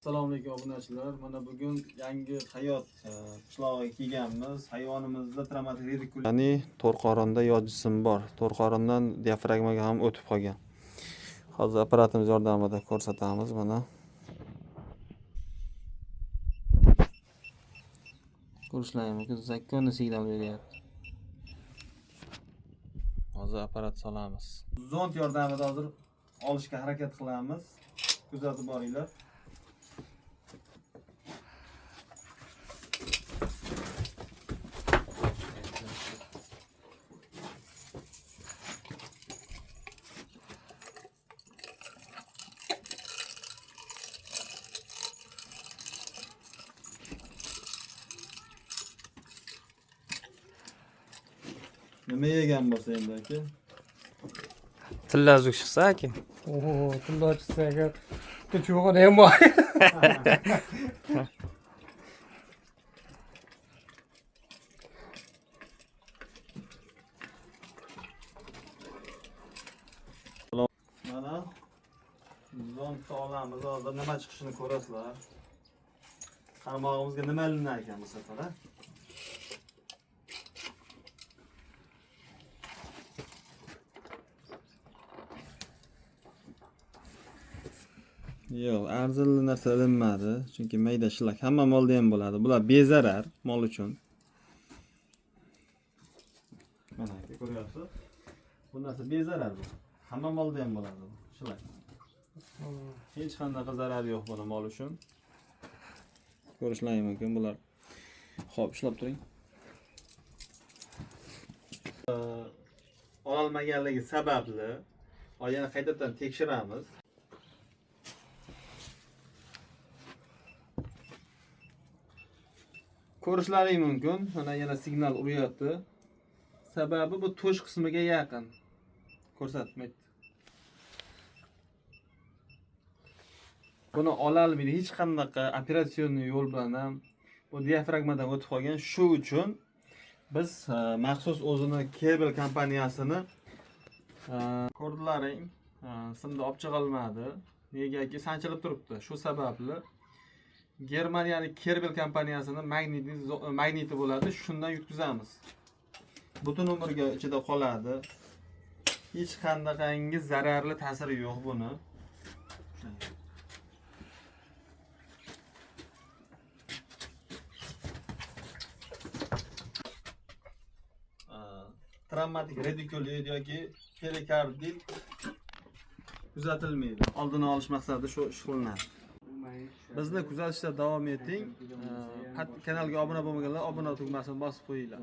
Assalomu alaykum obunachilar. Mana bugun yangi hayot qishlog'iga kelganmiz. Hayvonimizda travmatik redikul, ya'ni to'rqorinda yod jism bor. To'rqorindan diafragmaga ham o'tib qolgan. Hozir apparatimiz yordamida ko'rsatamiz mana. Ko'rishlaringiz mumkin, zakkonni signal beryapti. Hozir apparat solamiz. Zond yordamida hozir olishga harakat qilamiz. Kuzatib boringlar. Nima yegan bo'lsa endi aka? Tilla uzuk chiqsa aka. Oho, tilla chiqsa agar cho'g'ini ham bor. Mana zondni olamiz, hozir nima chiqishini ko'rasizlar. Qarmog'imizga nima ilinar ekan bu safar, ha? Yo'q, arzirli narsa ilinmadi, chunki mayda shilak hamma molda ham bo'ladi. Bular bezarar mol uchun. Mana aka ko'ryapsiz? Bu narsa bezarar bu. Hamma molda ham bo'ladi bu shilak. Hech qanday zarar yo'q buni mol uchun. Ko'rishlaringiz mumkin bular. Xo'p, ishlab turing. Ololmaganligi sababli yana qaytadan tekshiramiz. Ko'rishlaringiz mumkin, mana yana signal uryapti. Sababi bu to'sh qismiga yaqin. Ko'rsatmaydi. Buni ololmaydi, hech qanaqa operatsion yo'l bilan ham bu diafragmadan o'tib qolgan. Shu uchun biz maxsus o'zini Kebel kompaniyasini ko'rdilaring, simda olib chiqilmadi. Negaki sanchilib turibdi. Shu sababli Germaniyalik Kebel kompaniyasini magniti bo'ladi, shundan yutkazamiz. Butun umrga ichida qoladi. Hech qanday zararli ta'siri yo'q buni. Travmatik redikulit yoki perikardit kuzatilmaydi. Oldini olish maqsadida shu ish qilinadi. Bizni kuzatishda davom eting. Kanalga obuna bo'lmaganlar obuna tugmasini bosib qo'yinglar.